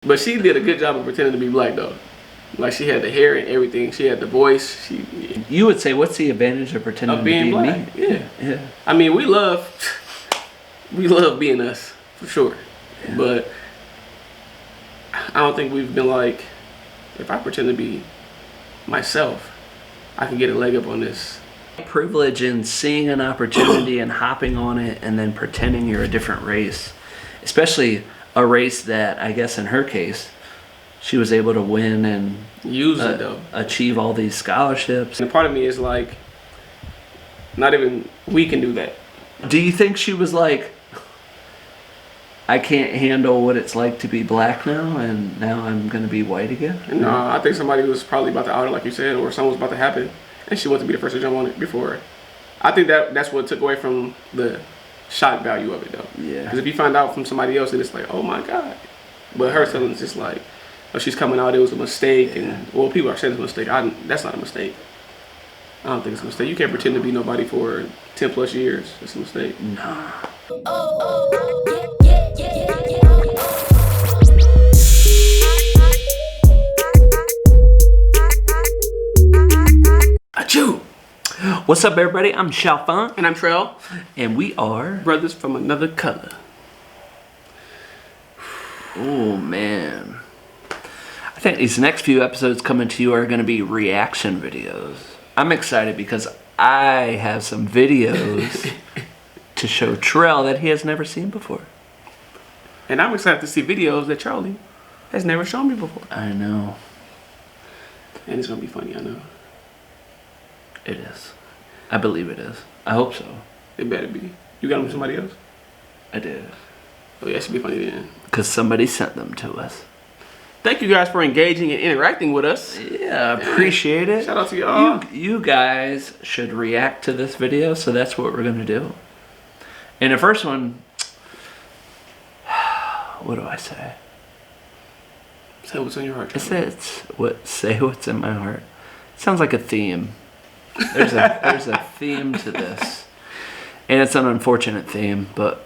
But she did a good job of pretending to be black though. Like she had the hair and everything. She had the voice. You would say, what's the advantage of pretending to be black? me? Yeah. I mean, we love being us for sure. Yeah. But I don't think we've been like, if I pretend to be myself, I can get a leg up on this. Privilege in seeing an opportunity and hopping on it and then pretending you're a different race, especially a race that I guess in her case she was able to win and use it though, achieve all these scholarships. And part of me is like, not even we can do that. Do you think she was like, I can't handle what it's like to be black now, and now I'm gonna be white again? No, I think somebody was probably about to out her, like you said, or something was about to happen, and she wanted to be the first to jump on it before. I think that's what took away from the shock value of it though. Yeah. Because if you find out from somebody else, then it's like, oh my god. But her telling it's just like, oh, she's coming out, it was a mistake, and well, people are saying it's a mistake. That's not a mistake. I don't think it's a mistake. You can't pretend to be nobody for 10 plus years. It's a mistake. Nah. Achoo! What's up, everybody? I'm Chalfant. And I'm Trale. And we are brothers from another color. Oh, man. I think these next few episodes coming to you are going to be reaction videos. I'm excited because I have some videos to show Trale that he has never seen before. And I'm excited to see videos that Charlie has never shown me before. I know. And it's going to be funny, I know. It is. I believe it is. I hope so. It better be. You got them from somebody else? I did. Oh yeah, it should be funny then. Because somebody sent them to us. Thank you guys for engaging and interacting with us. Yeah, appreciate it. Shout out to y'all. You guys should react to this video, so that's what we're going to do. And the first one, what do I say? Say what's on your heart. Say what's in my heart. Sounds like a theme. There's a theme to this. And it's an unfortunate theme, but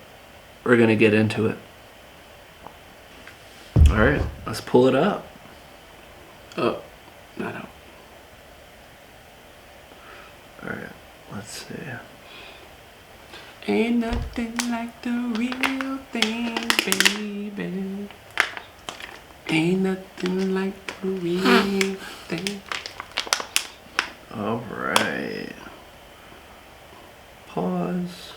we're going to get into it. All right, let's pull it up. Up, not out. All right, let's see. Ain't nothing like the real thing, baby. Ain't nothing like the real thing. All right. Pause.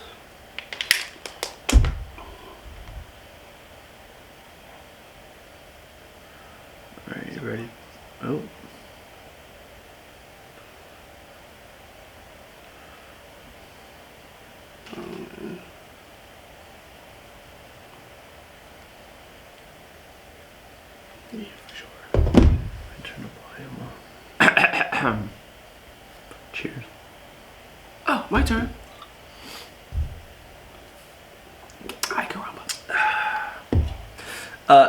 All right, you ready? Oh. Yeah, for sure. Turn the volume on. Cheers. Oh, my turn. Ay, caramba.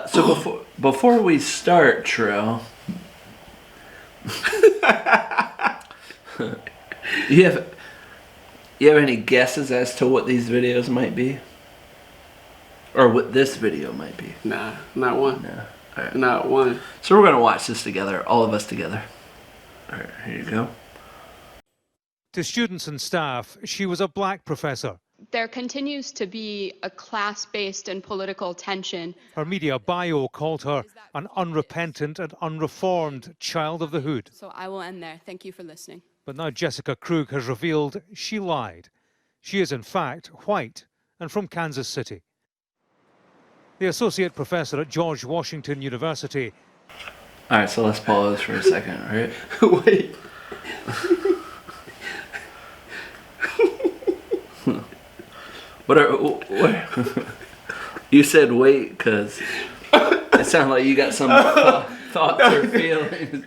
So before we start, Trale, you have any guesses as to what these videos might be, or what this video might be? Nah, not one. No, all right. Not one. So we're gonna watch this together, all of us together. All right, here you go. To students and staff, she was a black professor. There continues to be a class-based and political tension. Her media bio called her an unrepentant and unreformed child of the hood. So I will end there. Thank you for listening. But now Jessica Krug has revealed she lied. She is in fact white and from Kansas City. The associate professor at George Washington University. All right, so let's pause for a second, all right? Wait. What? You said wait because it sounded like you got some thoughts or feelings.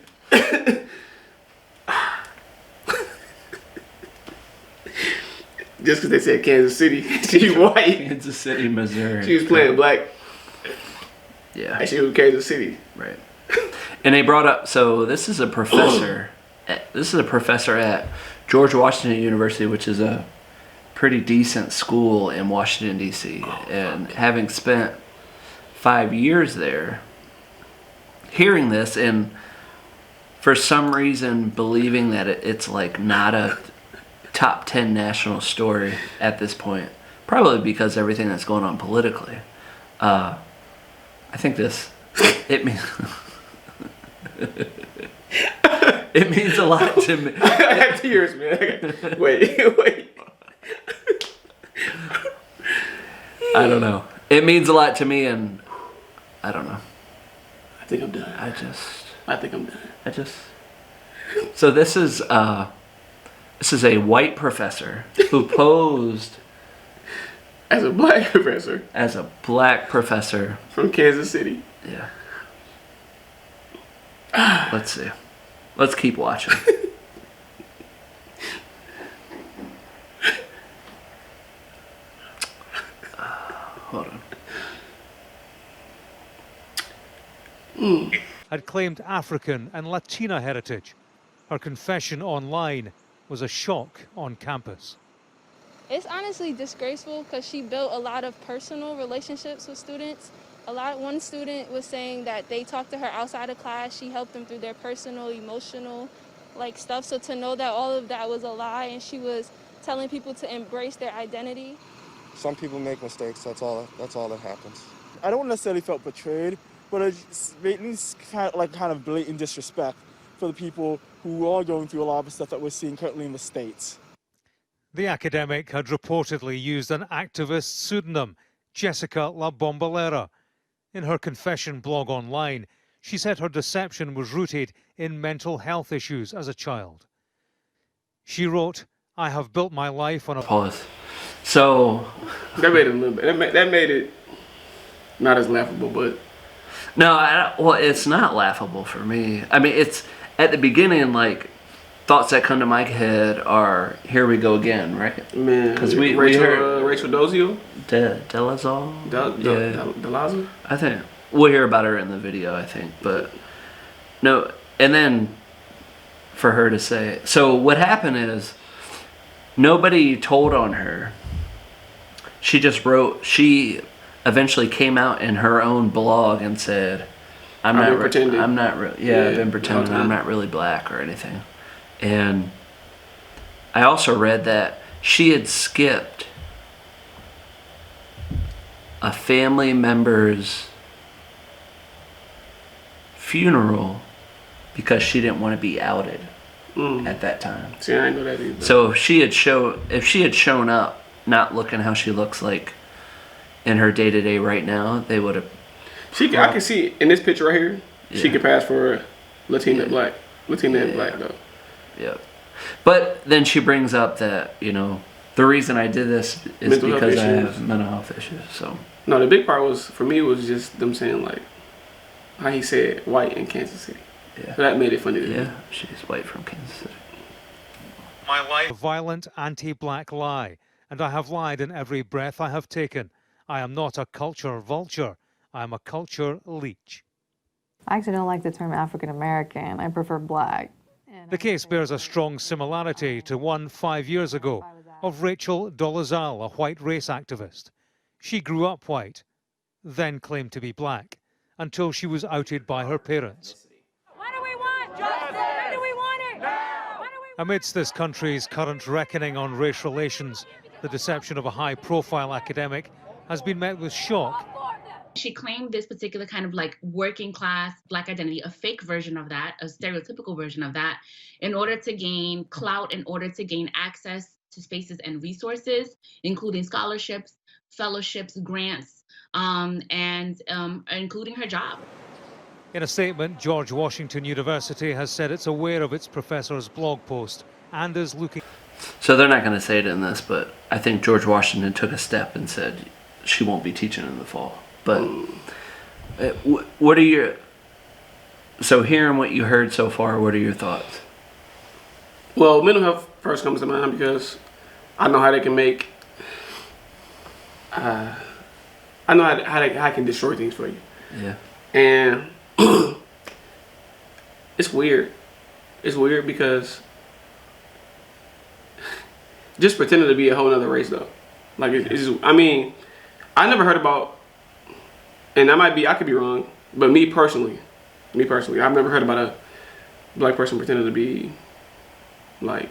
Just because they said Kansas City, she's white. Kansas City, Missouri. She was playing black. Yeah. And she was Kansas City. Right. And they brought up, so this is a professor. This is a professor at George Washington University, which is a pretty decent school in Washington, D.C. And having spent 5 years there, hearing this and for some reason believing that it's like not a top 10 national story at this point, probably because everything that's going on politically. I think it means it means a lot to me. I have tears, man. Wait. I don't know. It means a lot to me, and I don't know. I think I'm done. I think I'm done. So this is a white professor who posed as a black professor. As a black professor from Kansas City. Yeah. Let's see. Let's keep watching. Hold on. Had claimed African and Latina heritage. Her confession online was a shock on campus. It's honestly disgraceful because she built a lot of personal relationships with students. One student was saying that they talked to her outside of class. She helped them through their personal, emotional, stuff. So to know that all of that was a lie and she was telling people to embrace their identity. Some people make mistakes. That's all that happens. I don't necessarily felt betrayed, but it's kind of blatant disrespect for the people who are going through a lot of the stuff that we're seeing currently in the States. The academic had reportedly used an activist pseudonym, Jessica La Bombalera. In her confession blog online, she said her deception was rooted in mental health issues as a child. She wrote, "I have built my life on a..." Pause. So... That made it a little bit. That made it not as laughable, but... No, well, it's not laughable for me. I mean, it's... At the beginning, thoughts that come to my head are, here we go again, right? Man, because we heard Rachel Dolezal? Dolezal? Dolezal? I think we'll hear about her in the video, I think. But no, and then for her to say, so what happened is nobody told on her. She just wrote, she eventually came out in her own blog and said, I've been pretending I'm not really black or anything. And I also read that she had skipped a family member's funeral because she didn't want to be outed at that time. See, I didn't know that either. So if she had shown up not looking how she looks like in her day-to-day right now, they would have... I can see in this picture right here, she could pass for Latina black though. Yeah. But then she brings up that, the reason I did this is because I have mental health issues. So no, the big part for me was just them saying how he said white in Kansas City. Yeah. So that made it funny to me. Yeah, she's white from Kansas City. My life, a violent anti-black lie, and I have lied in every breath I have taken. I am not a culture vulture. I am a culture leech. I actually don't like the term African American. I prefer black. The case bears a strong similarity to one 5 years ago of Rachel Dolezal, a white race activist. She grew up white, then claimed to be black, until she was outed by her parents. What do we want, justice? When do we want it? Amidst this country's current reckoning on race relations, the deception of a high-profile academic has been met with shock. She claimed this particular kind of working class black identity, a fake version of that, a stereotypical version of that, in order to gain clout, in order to gain access to spaces and resources, including scholarships, fellowships, grants, and including her job. In a statement, George Washington University has said it's aware of its professor's blog post and is looking... So they're not going to say it in this, but I think George Washington took a step and said she won't be teaching in the fall. But what are your... So hearing what you heard so far, what are your thoughts? Well, mental health first comes to mind because I know how they can make... I know how they can destroy things for you. Yeah. And it's weird. It's weird because just pretending to be a whole other race though. It's just, I never heard about, and I could be wrong, but me personally, Me personally, I've never heard about a black person pretending to be like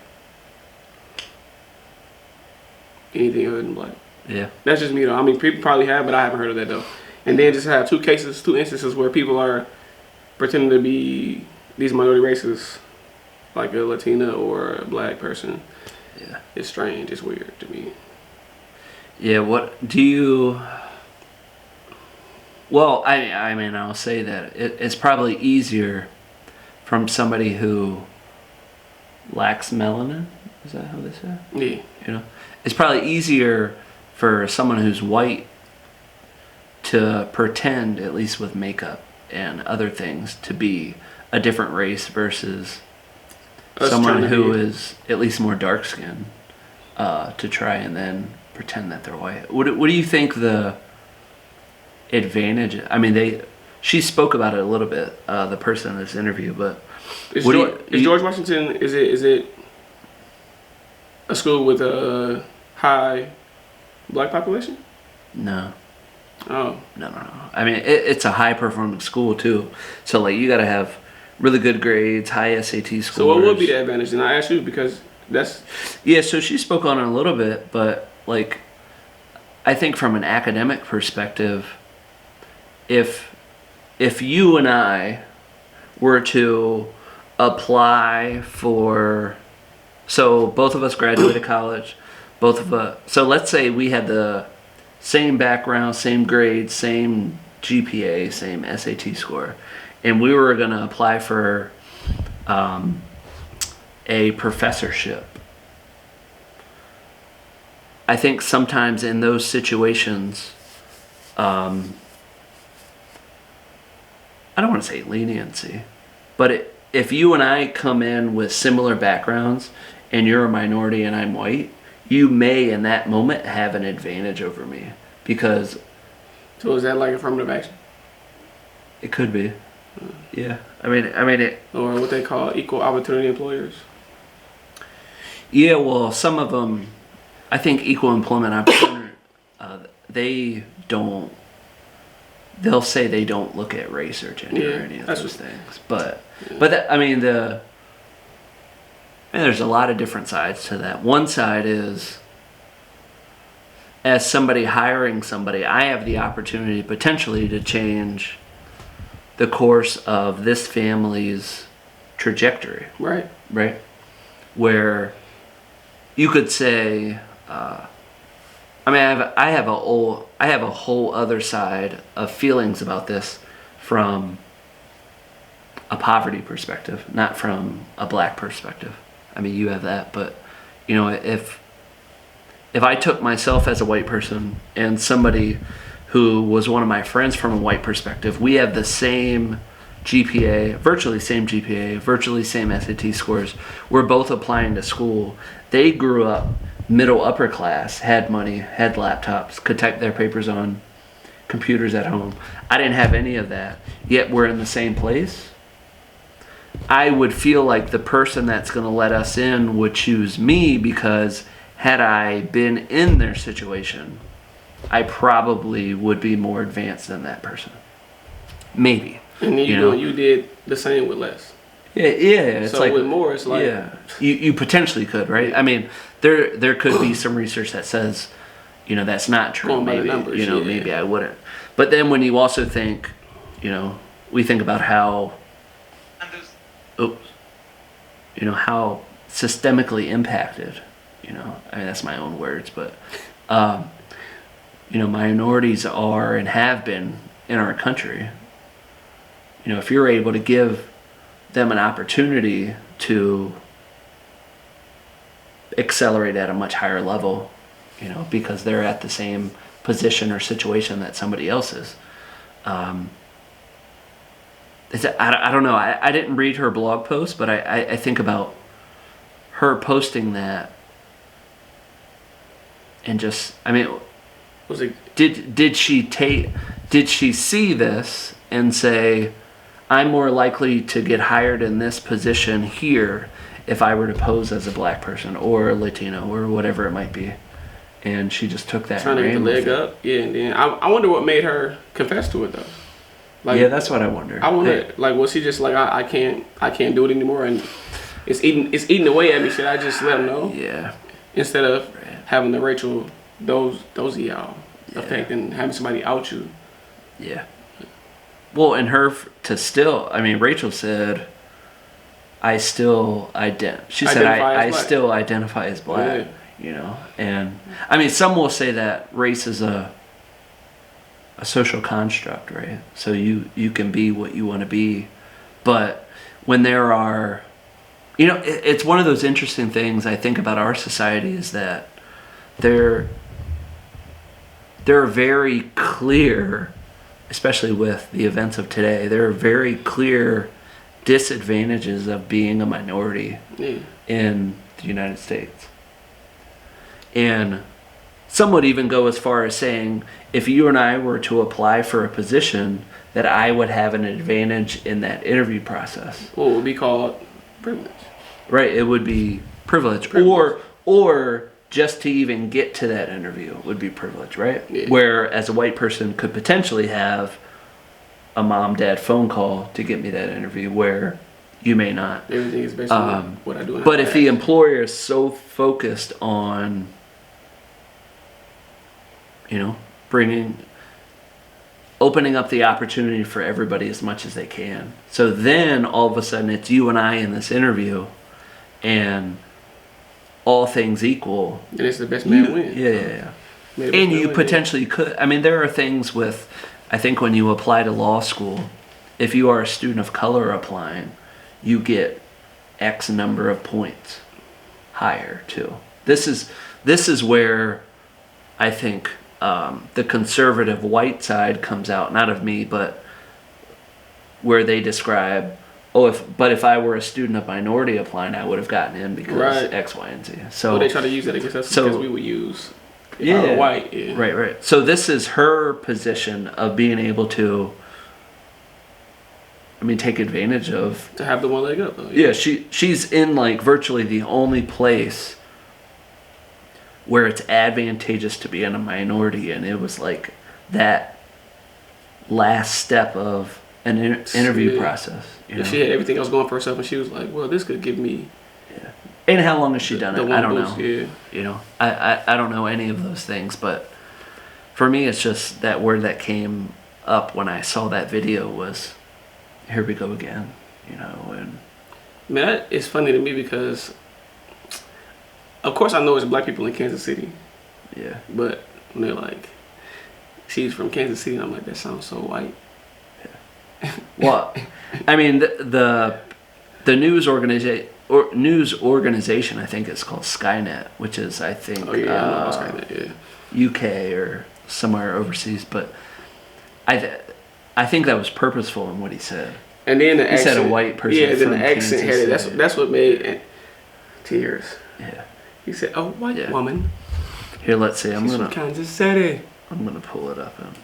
anything other than black. Yeah. That's just me though. I mean, people probably have, but I haven't heard of that though. And then just have two instances where people are pretending to be these minority races, like a Latina or a black person. Yeah. It's strange. It's weird to me. Yeah. What do you? Well, I mean, I'll say that it's probably easier from somebody who lacks melanin. Is that how they say it? Yeah. You know, it's probably easier for someone who's white to pretend, at least with makeup and other things, to be a different race versus someone who is at least more dark skinned to try and then pretend that they're white. What do you think the advantage? I mean, she spoke about it a little bit, the person in this interview, but is George Washington, is it a school with a high black population? No. Oh. No. I mean, it's a high performing school too. So like, you got to have really good grades, high SAT scores. So what would be the advantage? And I asked you because that's... Yeah, so she spoke on it a little bit, but like, I think from an academic perspective, if you and I were to apply for... So both of us graduated college, so let's say we had the same background, same grades, same GPA, same SAT score, and we were going to apply for a professorship. I think sometimes in those situations, I don't want to say leniency, but if you and I come in with similar backgrounds and you're a minority and I'm white, you may in that moment have an advantage over me because... So is that like affirmative action? It could be. Yeah. I mean it... Or what they call equal opportunity employers? Yeah, well, some of them, I think equal employment opportunity, they'll say they don't look at race or gender or any of those things. But that, I mean, there's a lot of different sides to that. One side is, as somebody hiring somebody, I have the opportunity potentially to change the course of this family's trajectory. Right. Where you could say, I have a whole other side of feelings about this from a poverty perspective, not from a black perspective. I mean, you have that, but you know, if I took myself as a white person and somebody who was one of my friends from a white perspective, we have the same GPA, virtually same SAT scores. We're both applying to school. They grew up middle upper class, had money, had laptops, could type their papers on computers at home. I didn't have any of that, yet we're in the same place. I would feel like the person that's going to let us in would choose me because had I been in their situation, I probably would be more advanced than that person. Maybe. And then you did the same with less. Yeah. It's so like with more, it's like you potentially could, right? I mean, there could be some research that says, that's not true. Maybe maybe I wouldn't. But then when you also think, we think about how, how systemically impacted. I mean, that's my own words, but minorities are and have been in our country. If you're able to give them an opportunity to accelerate at a much higher level, because they're at the same position or situation that somebody else is. I don't know. I didn't read her blog post, but I think about her posting that and just, I mean, was it? Did she see this and say, I'm more likely to get hired in this position here if I were to pose as a black person or a Latino or whatever it might be, and she just took that trying to get the leg up. Yeah, and then I wonder what made her confess to it though. Like, yeah, that's what I wonder. I wonder, like, was he just like, I can't do it anymore, and it's eating away at me? Should I just let him know? Yeah. Instead of having the Rachel Dolezal effect and having somebody out you. Yeah. Well, and her to still, I mean, Rachel said, I still still identify as black, you know? And, I mean, some will say that race is a social construct, right? So you can be what you want to be. But when there are, you know, it's one of those interesting things I think about our society is that there are very clear, especially with the events of today, there are very clear disadvantages of being a minority in the United States. And some would even go as far as saying, if you and I were to apply for a position, that I would have an advantage in that interview process. Well, it would be called privilege. Right, it would be privilege. Or just to even get to that interview would be privilege, right? Yeah. Where as a white person could potentially have a mom-dad phone call to get me that interview, where you may not. Everything is based on what I do. But if the employer is so focused on, you know, opening up the opportunity for everybody as much as they can. So then all of a sudden it's you and I in this interview, and all things equal. And it's the best man win. Yeah. And you potentially could. I mean, there are things with, I think when you apply to law school, if you are a student of color applying, you get X number of points higher too. This is where I think the conservative white side comes out, not of me, but where they describe, if I were a student of minority applying, I would have gotten in because X, Y, and Z. So they try to use that against us because we would use white. Yeah. Right. So this is her position of being able to, I mean, take advantage of, to have the one leg up though. Yeah, she's in like virtually the only place where it's advantageous to be in a minority, and it was like that last step of an interview process. You know? She had everything else going for herself, and she was like, well, this could give me. Yeah. And how long has she done it? I don't know. Yeah. You know, I don't know any of those things, but for me, it's just that word that came up when I saw that video was, here we go again, you know. And man, that is funny to me because, of course, I know it's black people in Kansas City. Yeah. But when they're like, she's from Kansas City, and I'm like, that sounds so white. Yeah. Well, I mean, the news organization, I think it's called Skynet, which is, I think, I know about Skynet, UK or somewhere overseas. But I think that was purposeful in what he said. And then the accent, said a white person. Yeah, then the accent had it. That's what made tears. Yeah. He said, "Oh, white woman." Here, let's see. She's from Kansas City. I'm gonna pull it up and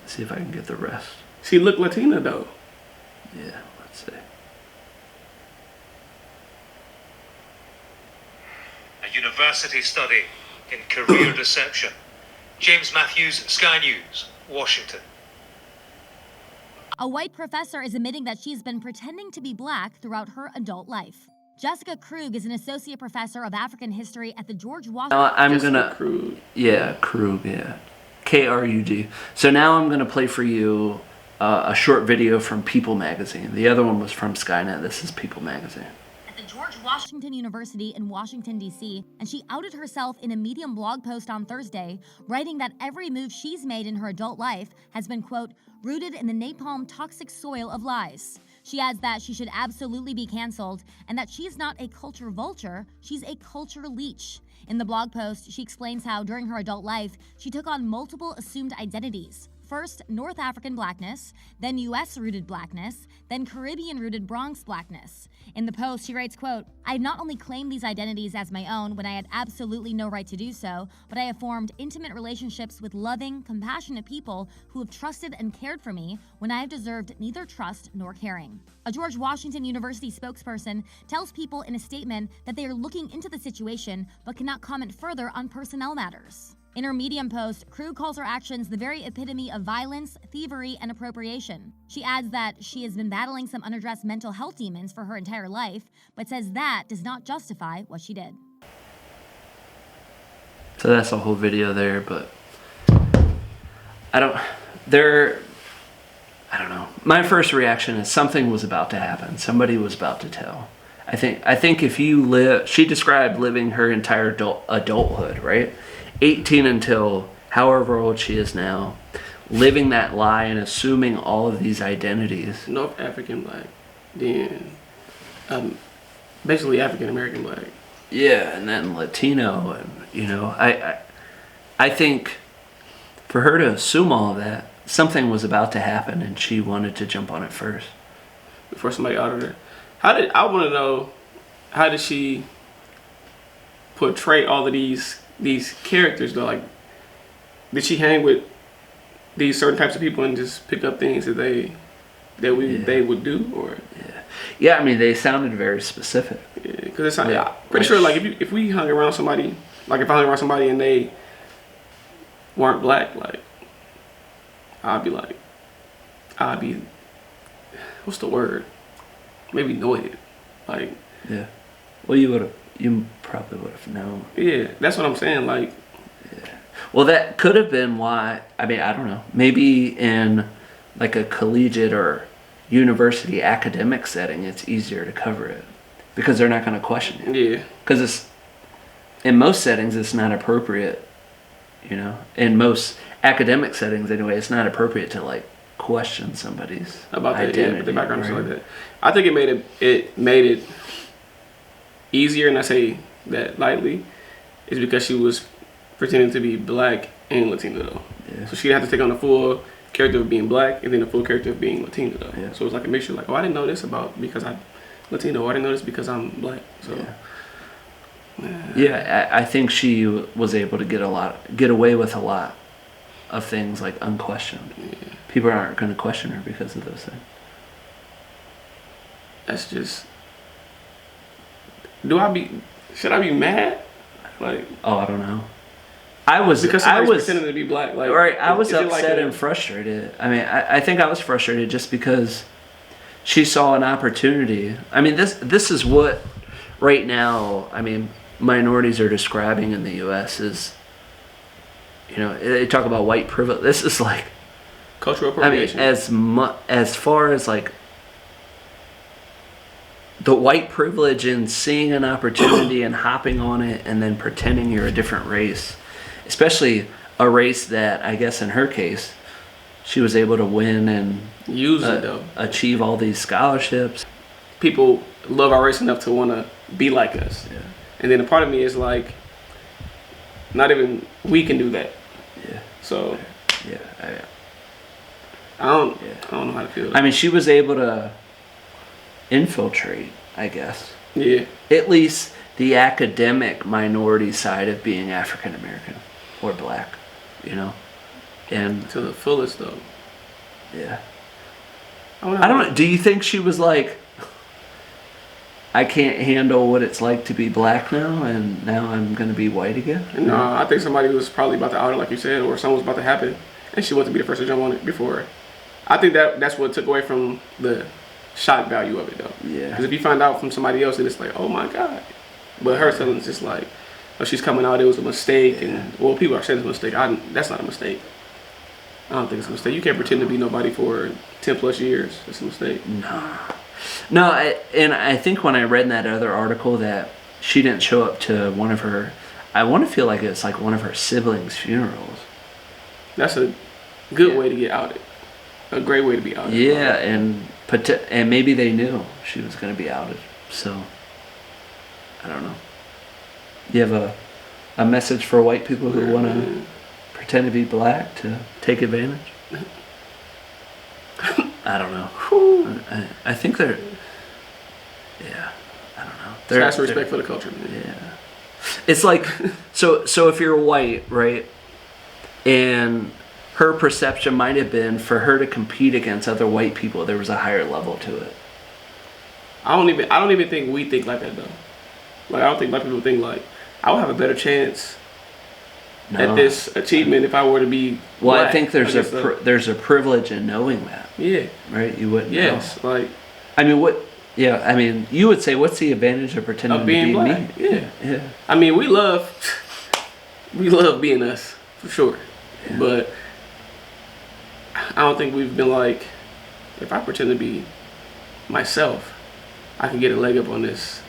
see if I can get the rest. She looked Latina though. Yeah, let's see. A university study in career deception. James Matthews, Sky News, Washington. A white professor is admitting that she's been pretending to be black throughout her adult life. Jessica Krug is an associate professor of African history at the George Washington. Krug, yeah. Krug. So now I'm gonna play for you a short video from People Magazine. The other one was from Skynet. This is People Magazine. At the George Washington University in Washington, D.C., and she outed herself in a Medium blog post on Thursday, writing that every move she's made in her adult life has been, quote, rooted in the napalm toxic soil of lies. She adds that she should absolutely be canceled and that she's not a culture vulture, she's a culture leech. In the blog post, she explains how during her adult life, she took on multiple assumed identities. First, North African blackness, then US-rooted blackness, then Caribbean-rooted Bronx blackness. In the post, she writes, quote, I have not only claimed these identities as my own when I had absolutely no right to do so, but I have formed intimate relationships with loving, compassionate people who have trusted and cared for me when I have deserved neither trust nor caring. A George Washington University spokesperson tells People in a statement that they are looking into the situation but cannot comment further on personnel matters. In her Medium post, Krug calls her actions the very epitome of violence, thievery, and appropriation. She adds that she has been battling some unaddressed mental health demons for her entire life, but says that does not justify what she did. So that's a whole video there, but I don't know. My first reaction is something was about to happen. Somebody was about to tell. I think if you live, she described living her entire adulthood, right? 18 until however old she is now, living that lie and assuming all of these identities. North African black, then basically African American black. Yeah, and then Latino, and you know, I think for her to assume all of that, something was about to happen, and she wanted to jump on it first. Before somebody outed her. I want to know, how did she portray all of these characters though? Like, did she hang with these certain types of people and just pick up things that they would do, or? Yeah, I mean, they sounded very specific. Yeah, because it's not. Yeah, pretty sure, like if we hung around somebody, like if I hung around somebody and they weren't black, like I'd be, what's the word? Maybe annoyed, like. Yeah. Well, you probably would have known. Yeah, that's what I'm saying. Like. Yeah. Well, that could have been why. I mean, I don't know. Maybe in like a collegiate or university academic setting, it's easier to cover it because they're not going to question you. Yeah. Because in most settings, it's not appropriate. You know, in most academic settings, anyway, it's not appropriate to like question somebody's about identity, the background, right? stuff like that. I think it made it easier, and I say that lightly, is because she was pretending to be black and Latino though. Yeah. So she had to take on the full character of being black and then the full character of being Latino though. Yeah. So it was like a mixture, like, oh, I didn't know this because I'm Latino, or I didn't know this because I'm black. So yeah, I think she was able to get away with a lot of things like unquestioned. Yeah. People aren't going to question her because of those things. That's just. Should I be mad? Like. Oh, I don't know. I was pretending to be black. Like, right. I was upset like and frustrated. I mean, I think I was frustrated just because she saw an opportunity. I mean, this is what right now. I mean, minorities are describing in the U.S. is. You know, they talk about white privilege. This is like cultural appropriation. I mean, as far as like the white privilege and seeing an opportunity and hopping on it and then pretending you're a different race, especially a race that I guess in her case she was able to win and use it though, achieve all these scholarships. People love our race enough to want to be like us, and then a part of me is like, not even we can do that. Yeah. So. Yeah. I don't know how to feel. I mean, she was able to infiltrate, I guess. Yeah. At least the academic minority side of being African American or black, you know, and to the fullest though. Yeah. I don't know. Do you think she was like, I can't handle what it's like to be black now, and now I'm going to be white again? No, I think somebody was probably about to out her, like you said, or something was about to happen, and she wanted to be the first to jump on it before. I think that's what took away from the shock value of it, though. Yeah. Because if you find out from somebody else, and it's like, oh my God. But her telling it's just like, oh, she's coming out, it was a mistake, and well, people are saying it's a mistake. That's not a mistake. I don't think it's a mistake. You can't pretend to be nobody for 10 plus years. It's a mistake. No, and I think when I read in that other article that she didn't show up to one of her, I want to feel like it's like one of her siblings' funerals. That's a good way to get outed. A great way to be outed. Yeah, and maybe they knew she was going to be outed. So, I don't know. You have a message for white people who want to pretend to be black to take advantage? I don't know. I think they're. Yeah, I don't know. There has respect for the culture, man. Yeah, it's like so if you're white, right, and her perception might have been for her to compete against other white people, there was a higher level to it. I don't even think we think like that though. Like I don't think black people think like I would have a better chance at this achievement if I were to be Well, black. I think there's a privilege in knowing that. Yeah. Right? You wouldn't Yes. know. Like. I mean, what? Yeah. I mean, you would say, what's the advantage of pretending Of being to be black. me? Yeah. Yeah. I mean, we love being us for sure, but I don't think we've been like, if I pretend to be myself, I can get a leg up on this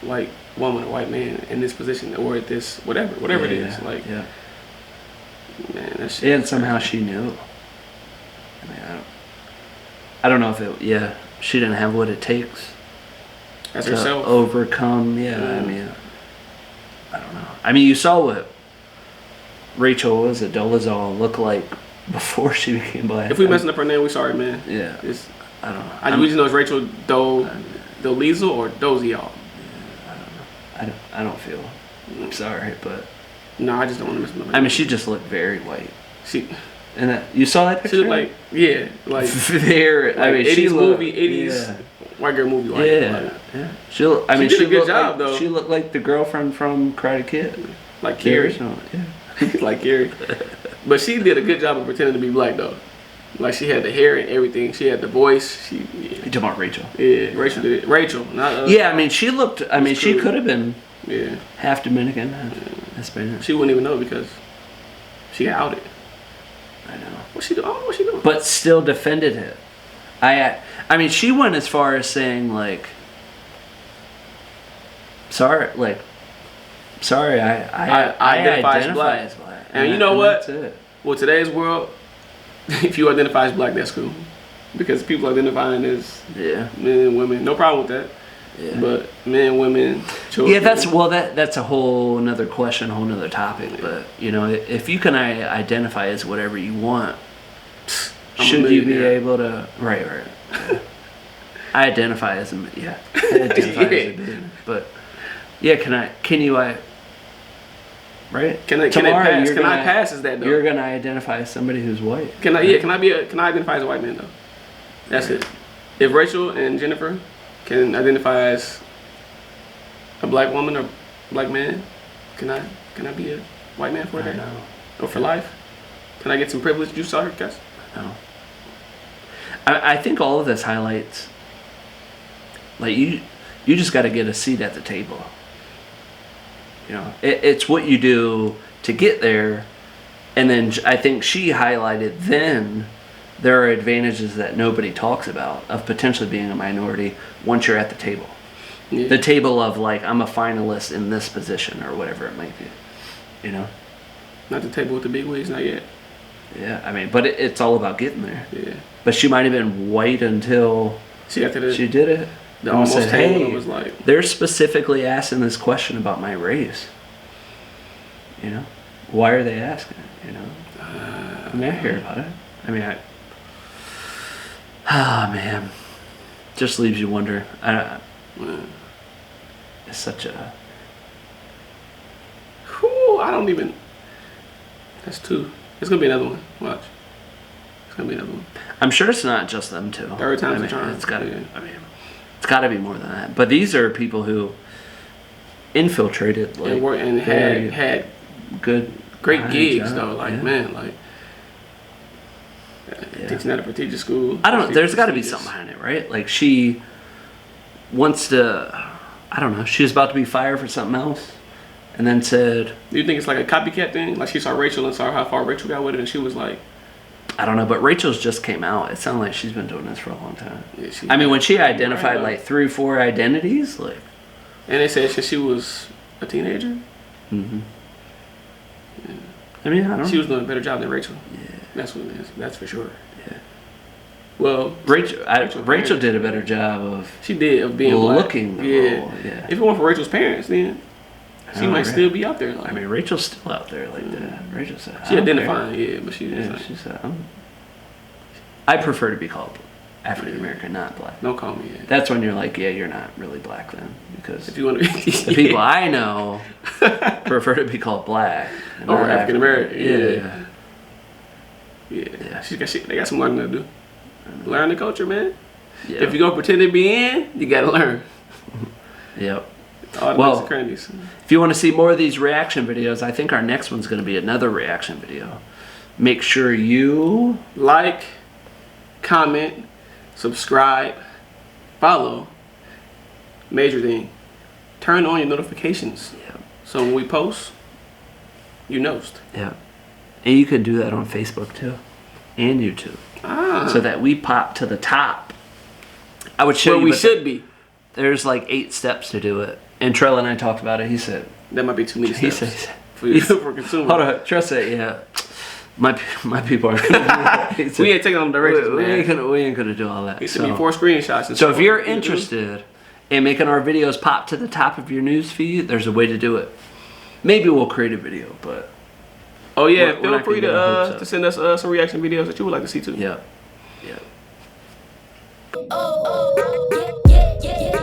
white woman or white man in this position or at this whatever it is. Like, yeah. Man, that shit. And somehow she knew. I mean, I don't know if she didn't have what it takes as to herself overcome. Yeah, I mean, I don't know. I mean, you saw what Rachel was at Dolezal look like before she became black. If we messing up her name, we sorry, man. Yeah, I don't know. We just know it's Rachel Dolezal or Dolezal. I don't feel. I'm sorry, but no, I just don't want to mess them up. I mean, she just looked very white. And you saw that picture? She looked like very. I mean, 80s she looked, movie, 80s white girl movie. Like, yeah. She did a good job though. She looked like the girlfriend from Karate Kid, like Carrie. Yeah, like Carrie. But she did a good job of pretending to be black though. Like she had the hair and everything. She had the voice. You talking about Rachel? Yeah, Rachel did it. Rachel, not yeah, I mean, she looked. I mean, she could have been. Yeah. Half Dominican, half Hispanic. She wouldn't even know because she got outed. I know. What's she doing? I don't know what she doing. But still defended it. I mean, she went as far as saying like, sorry, I identify as black. And you know what? Well, today's world, if you identify as black, that's cool. Because people identifying as men and women, no problem with that. Yeah. But men, women, children. Yeah, that's a whole another question, a whole another topic. Yeah. But you know, if you can identify as whatever you want, should you be able to? Right. Yeah. I identify as a but yeah, can you right? Can I pass as that though? You're gonna identify as somebody who's white. Can I identify as a white man though? That's it. If Rachel and Jennifer can identify as a black woman or black man, can I be a white man for a day? No. Or for life? Can I get some privilege? You saw her, guys? No. I think all of this highlights, like you just got to get a seat at the table. You know, it's what you do to get there, and then I think she highlighted then there are advantages that nobody talks about of potentially being a minority once you're at the table. Yeah. The table of like, I'm a finalist in this position or whatever it might be. You know? Not the table with the big wigs, not yet. Yeah, I mean, but it's all about getting there. Yeah. But she might have been white until she did it. The almost said, hey, was like, they're specifically asking this question about my race. You know? Why are they asking it, you know? I mean, I hear about it. I mean, man, just leaves you wonder. It's such a. Whew, I don't even. That's two. It's gonna be another one. Watch. It's gonna be another one. I'm sure it's not just them two. Third time's a charm. It's gotta. Yeah. I mean, it's gotta be more than that. But these are people who infiltrated, like, and had good, great gigs though. Like man, like. Teaching at a prestigious school. I don't know. There's got to be something behind it, right? Like she wants to. I don't know. She was about to be fired for something else, and then said. Do you think it's like a copycat thing? Like she saw Rachel and saw how far Rachel got with it, and she was like. I don't know, but Rachel's just came out. It sounded like she's been doing this for a long time. Yeah, I mean, when she identified like 3 or 4 identities, like. And they said she was a teenager. Mm-hmm. Yeah. I mean, I don't know. She was doing a better job than Rachel. Yeah. That's what it is. That's for sure. Yeah. Well, Rachel did a better job of. She did of being looking black. The role. Yeah. If it weren't for Rachel's parents, then she might still be out there. Like, I mean, Rachel's still out there like that. Rachel said she identifying, but she said I prefer to be called African American, not black. Don't call me. Yeah. That's when you're like, yeah, you're not really black then, because if you want to be, the people I know prefer to be called black or African American. Yeah. They got some learning to do. Learn the culture, man. Yeah. If you gonna pretend to be in, you gotta learn. Yep. All the Well, nooks and crannies. If you want to see more of these reaction videos, I think our next one's going to be another reaction video. Make sure you Like, comment, subscribe, follow. Major thing. Turn on your notifications. Yeah. So when we post, you know. Yeah. And you can do that on Facebook too. And YouTube. So that we pop to the top. I would show Where you. we should be. There's like 8 steps to do it. And Trale and I talked about it. He said. That might be too many steps. He said. For consumers. Hold on. Trust it, yeah. My people are gonna do that. We ain't taking on directions, man. We ain't gonna do all that. It should be 4 screenshots. So if you're interested in making our videos pop to the top of your news feed, there's a way to do it. Maybe we'll create a video, but oh yeah, we're feel not free gonna get our hopes to up. send us some reaction videos that you would like to see too. Yeah. Yeah. Oh, yeah, yeah, yeah.